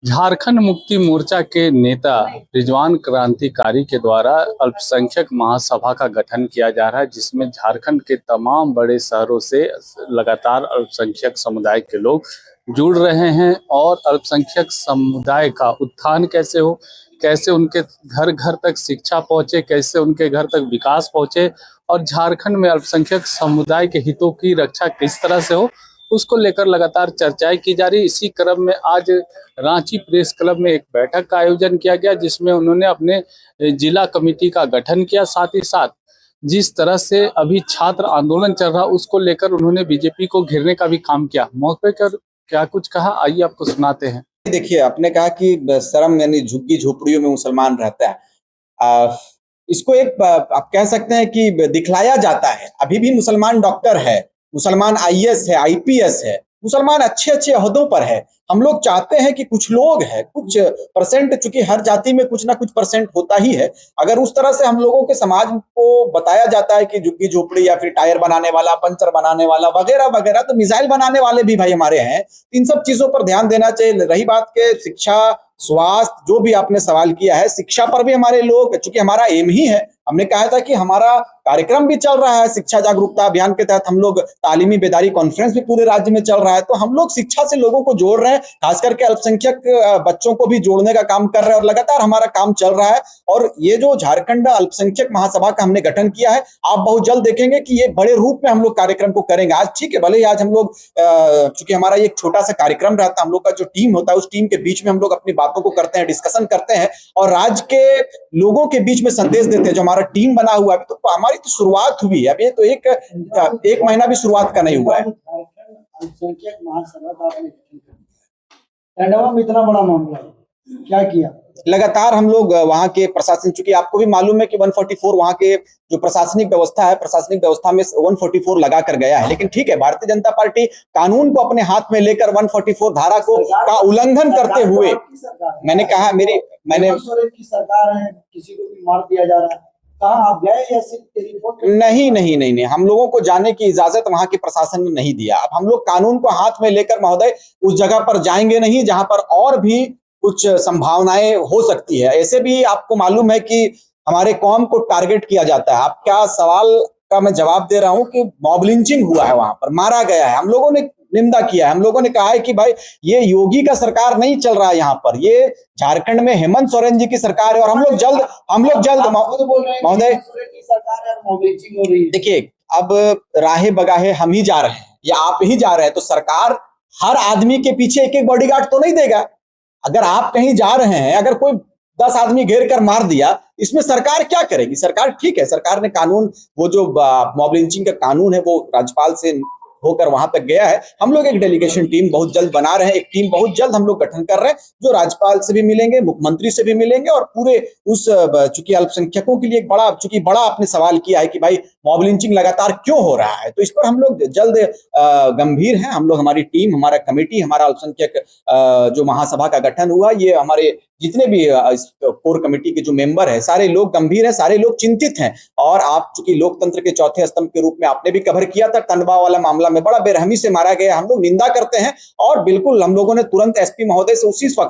झारखंड मुक्ति मोर्चा के नेता रिजवान क्रांतिकारी के द्वारा अल्पसंख्यक महासभा का गठन किया जा रहा है, जिसमें झारखंड के तमाम बड़े शहरों से लगातार अल्पसंख्यक समुदाय के लोग जुड़ रहे हैं। और अल्पसंख्यक समुदाय का उत्थान कैसे हो, कैसे उनके घर घर तक शिक्षा पहुंचे, कैसे उनके घर तक विकास पहुंचे और झारखंड में अल्पसंख्यक समुदाय के हितों की रक्षा किस तरह से हो, उसको लेकर लगातार चर्चाएं की जा रही। इसी क्रम में आज रांची प्रेस क्लब में एक बैठक का आयोजन किया गया, जिसमें उन्होंने अपने जिला कमेटी का गठन किया। साथ ही साथ जिस तरह से अभी छात्र आंदोलन चल रहा, उसको लेकर उन्होंने बीजेपी को घेरने का भी काम किया। मौके पर क्या कुछ कहा, आइए आपको सुनाते हैं। देखिए, आपने कहा कि शर्म यानी झुग्गी झोपड़ियों में मुसलमान रहता है। इसको एक आप कह सकते हैं कि दिखलाया जाता है। अभी भी मुसलमान डॉक्टर है, मुसलमान आईएएस है, आईपीएस है, मुसलमान अच्छे अच्छे ओहदों पर है। हम लोग चाहते हैं कि कुछ लोग हैं, कुछ परसेंट, चूंकि हर जाति में कुछ ना कुछ परसेंट होता ही है। अगर उस तरह से हम लोगों के समाज को बताया जाता है कि झुग्गी झोपड़ी या फिर टायर बनाने वाला, पंचर बनाने वाला वगैरह वगैरह, तो मिसाइल बनाने वाले भी भाई हमारे हैं। इन सब चीजों पर ध्यान देना चाहिए। रही बात के शिक्षा, स्वास्थ्य, जो भी आपने सवाल किया है, शिक्षा पर भी हमारे लोग, चूंकि हमारा एम ही है, हमने कहा था कि हमारा कार्यक्रम भी चल रहा है शिक्षा जागरूकता अभियान के तहत। हम लोग तालीमी बेदारी कॉन्फ्रेंस भी पूरे राज्य में चल रहा है। तो हम लोग शिक्षा से लोगों को जोड़ रहे हैं, खास करके अल्पसंख्यक बच्चों को भी जोड़ने का काम कर रहे हैं और लगातार हमारा काम चल रहा है। और ये जो झारखंड अल्पसंख्यक महासभा का हमने गठन किया है, आप बहुत जल्द देखेंगे कि ये बड़े रूप में हम लोग कार्यक्रम को करेंगे। आज ठीक है, भले ही आज हम लोग चूंकि हमारा एक छोटा सा कार्यक्रम रहता है, हम लोग का जो टीम होता है उस टीम के बीच में हम लोग अपनी बातों को करते हैं, डिस्कशन करते हैं और राज्य के लोगों के बीच में संदेश देते हैं। जो हमारा टीम बना हुआ है, तो हमारी तो शुरुआत हुई है, अब ये तो एक महीना भी शुरुआत का नहीं हुआ है। अल्पसंख्यक महासभा का इतना बड़ा मामला क्या किया? लगातार हम लोग वहां के प्रशासन, चूंकि आपको भी मालूम है कि 144 वहां के जो प्रशासनिक व्यवस्था है, प्रशासनिक व्यवस्था में 144 लगा कर गया है। लेकिन ठीक है, भारतीय जनता पार्टी कानून को अपने हाथ में लेकर 144 धारा का उल्लंघन करते हुए, मैंने कहा मैंने की सरकार है, किसी को भी मार दिया जा रहा है, कहाँ आप गए? नहीं, हम लोगों को जाने की इजाजत वहां के प्रशासन ने नहीं दिया। अब हम लोग कानून को हाथ में लेकर महोदय उस जगह पर जाएंगे नहीं जहां पर और भी कुछ संभावनाएं हो सकती है। ऐसे भी आपको मालूम है कि हमारे कौम को टारगेट किया जाता है। आपका सवाल का मैं जवाब दे रहा हूं कि मॉब लिंचिंग हुआ है, वहां पर मारा गया है। हम लोगों ने निंदा किया है, हम लोगों ने कहा है कि भाई ये योगी का सरकार नहीं चल रहा है, यहाँ पर ये झारखंड में हेमंत सोरेन जी की सरकार है। और हम लोग जल्द महोदय, देखिए, अब राहे बगाहे हम ही जा रहे हैं या आप ही जा रहे हैं, तो सरकार हर आदमी के पीछे एक एक बॉडीगार्ड तो नहीं देगा। अगर आप कहीं जा रहे हैं, अगर कोई 10 आदमी घेर कर मार दिया, इसमें सरकार क्या करेगी? सरकार ठीक है, सरकार ने कानून, वो जो मॉब लिंचिंग का कानून है, वो राज्यपाल से होकर वहां तक गया है। हम लोग एक डेलीगेशन टीम बहुत जल्द बना रहे हैं, एक टीम बहुत जल्द हम लोग गठन कर रहे हैं, जो राज्यपाल से भी मिलेंगे, मुख्यमंत्री से भी मिलेंगे और पूरे उस, चूंकि अल्पसंख्यकों के लिए एक बड़ा आपने सवाल किया है कि भाई मॉब लिंचिंग लगातार क्यों हो रहा है, तो इस पर हम लोग जल्द गंभीर हैं। हम लोग, हमारी टीम, हमारा कमेटी, हमारा अल्पसंख्यक जो महासभा का गठन हुआ, ये हमारे जितने भी कोर कमेटी के जो मेंबर है, सारे लोग गंभीर हैं, सारे लोग चिंतित हैं। और आप चूंकि लोकतंत्र के चौथे स्तंभ के रूप में आपने भी कवर किया था, टंडवा वाला मामला में बड़ा बेरहमी से मारा गया, हम लोग निंदा करते हैं। और बिल्कुल हम लोगों ने तुरंत एसपी महोदय से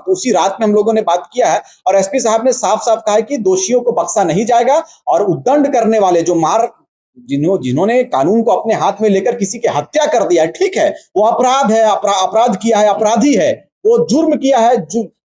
उसी रात में हम लोगों ने बात किया है और एसपी साहब ने साफ साफ कहा है कि दोषियों को बख्शा नहीं जाएगा और उद्दंड करने वाले, जो जिन्होंने कानून को अपने हाथ में लेकर किसी की हत्या कर दिया है, ठीक है, वो अपराध है, अपराध किया है, अपराधी है, वो जुर्म किया है,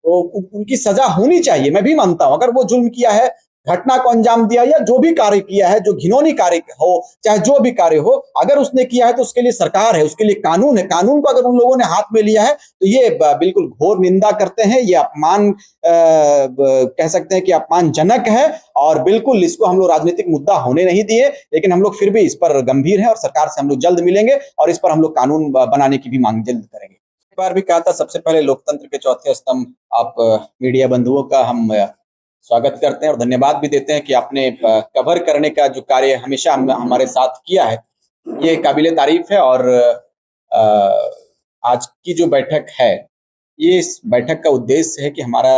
उनकी सजा होनी चाहिए। मैं भी मानता हूं, अगर वो जुर्म किया है, घटना को अंजाम दिया या जो भी कार्य किया है, जो घिनौनी कार्य हो, चाहे जो भी कार्य हो, अगर उसने किया है तो उसके लिए सरकार है, उसके लिए कानून है। कानून को अगर उन लोगों ने हाथ में लिया है तो ये बिल्कुल घोर निंदा करते हैं। ये अपमान, कह सकते हैं कि अपमानजनक है और बिल्कुल इसको हम लोग राजनीतिक मुद्दा होने नहीं दिए। लेकिन हम लोग फिर भी इस पर गंभीर हैं और सरकार से हम लोग जल्द मिलेंगे और इस पर हम लोग कानून बनाने की भी मांग जल्द करेंगे। बार भी कहा था, सबसे पहले लोकतंत्र के चौथे स्तंभ आप मीडिया बंधुओं का हम स्वागत करते हैं और धन्यवाद भी देते हैं कि आपने कवर करने का जो कार्य हमेशा हमारे साथ किया है, ये काबिले तारीफ है। और आज की जो बैठक है, ये इस बैठक का उद्देश्य है कि हमारा,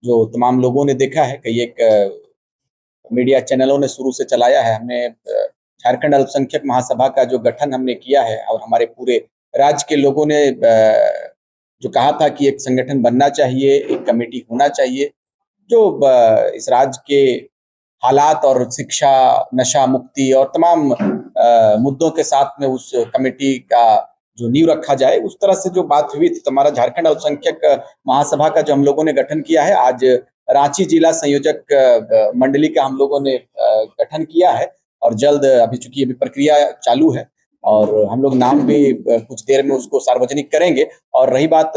जो तमाम लोगों ने देखा है, कई एक मीडिया चैनलों ने शुरू से चलाया है, हमने झारखंड अल्पसंख्यक महासभा का जो गठन हमने किया है और हमारे पूरे राज्य के लोगों ने जो कहा था कि एक संगठन बनना चाहिए, एक कमेटी होना चाहिए जो इस राज्य के हालात और शिक्षा, नशा मुक्ति और तमाम मुद्दों के साथ में उस कमेटी का जो नींव रखा जाए, उस तरह से जो बात हुई थी। तो हमारा झारखंड अल्पसंख्यक महासभा का जो हम लोगों ने गठन किया है, आज रांची जिला संयोजक मंडली का हम लोगों ने गठन किया है और जल्द चूंकि अभी प्रक्रिया चालू है और हम लोग नाम भी कुछ देर में उसको सार्वजनिक करेंगे। और रही बात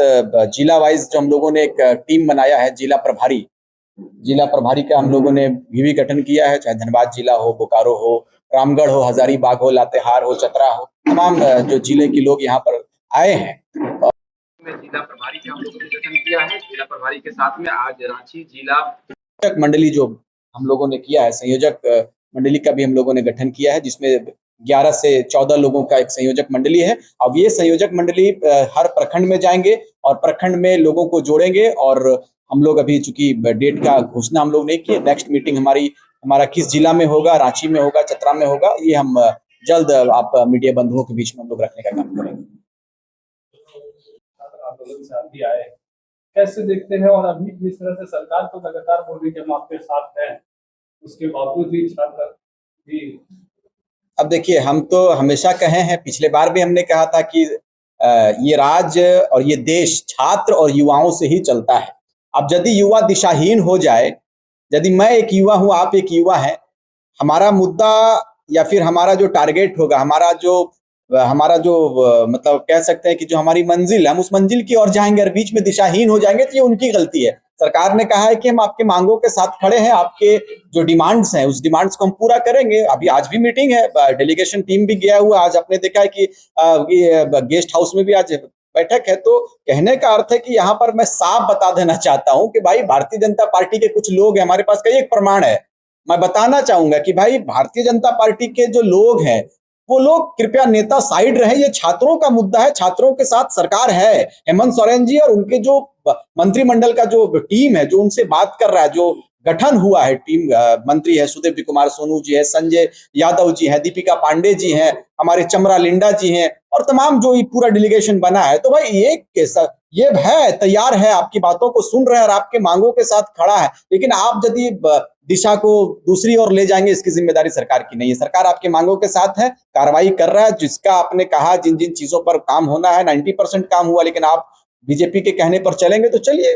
जिला वाइज, जो हम लोगों ने एक टीम बनाया है, जिला प्रभारी का हम लोगों ने भी गठन किया है, चाहे धनबाद जिला हो, बोकारो हो, रामगढ़ हो, हजारीबाग हो, लातेहार हो, चतरा हो, तमाम जो जिले के लोग यहाँ पर आए हैं। जिला प्रभारी का हम लोगों ने गठन किया है। जिला प्रभारी के साथ में आज रांची जिला मंडली जो हम लोगों ने किया है, संयोजक मंडली का भी हम लोगों ने गठन किया है, जिसमें 11 से 14 लोगों का एक संयोजक मंडली है। अब ये संयोजक मंडली हर प्रखंड में जाएंगे और प्रखंड में लोगों को जोड़ेंगे। और हम लोग अभी चूंकि डेट का घोषणा हम लोग नहीं किए, नेक्स्ट मीटिंग हमारा किस जिला में होगा, रांची में होगा, चतरा में होगा, ये हम जल्द आप मीडिया बंधुओं के बीच में हम लोग रखने का काम करेंगे। आंदोलन से आप भी आए, कैसे देखते हैं? और अभी जिस तरह से सरकार तो लगातार बोल रही है कि हम आपके साथ हैं, उसके बावजूद भी छात्र भी। अब देखिए, हम तो हमेशा कहे हैं, पिछले बार भी हमने कहा था कि ये राज्य और ये देश छात्र और युवाओं से ही चलता है। अब यदि युवा दिशाहीन हो जाए, यदि मैं एक युवा हूं, आप एक युवा हैं, हमारा मुद्दा या फिर हमारा जो टारगेट होगा, हमारा जो मतलब कह सकते हैं कि जो हमारी मंजिल, हम उस मंजिल की ओर जाएंगे और बीच में दिशाहीन हो जाएंगे, तो ये उनकी गलती है। सरकार ने कहा है कि हम आपके मांगों के साथ खड़े हैं, आपके जो डिमांड्स हैं उस डिमांड्स को हम पूरा करेंगे। अभी आज भी मीटिंग है, डेलीगेशन टीम भी गया हुआ। आज आपने देखा है कि गेस्ट हाउस में भी आज बैठक है। तो कहने का अर्थ है कि यहाँ पर मैं साफ बता देना चाहता हूं कि भाई, भारतीय जनता पार्टी के कुछ लोग हैं, हमारे पास कई एक प्रमाण है, मैं बताना चाहूंगा कि भाई भारतीय जनता पार्टी के जो लोग हैं, वो लोग कृपया नेता साइड रहे। ये छात्रों का मुद्दा है, छात्रों के साथ सरकार है। हेमंत सोरेन जी और उनके जो मंत्रिमंडल का जो टीम है, जो उनसे बात कर रहा है, जो गठन हुआ है, टीम मंत्री है, सुदेव कुमार सोनू जी है, संजय यादव जी है, दीपिका पांडे जी हैं, हमारे चमरा लिंडा जी हैं और तमाम जो ये पूरा डेलीगेशन बना है। तो भाई ये है, तैयार है, आपकी बातों को सुन रहे हैं और आपके मांगों के साथ खड़ा है। लेकिन आप यदि दिशा को दूसरी ओर ले जाएंगे, इसकी जिम्मेदारी सरकार की नहीं है। सरकार आपके मांगों के साथ है, कार्रवाई कर रहा है। जिसका आपने कहा, जिन जिन चीजों पर काम होना है, 90% काम हुआ, लेकिन आप बीजेपी के कहने पर चलेंगे तो चलिए।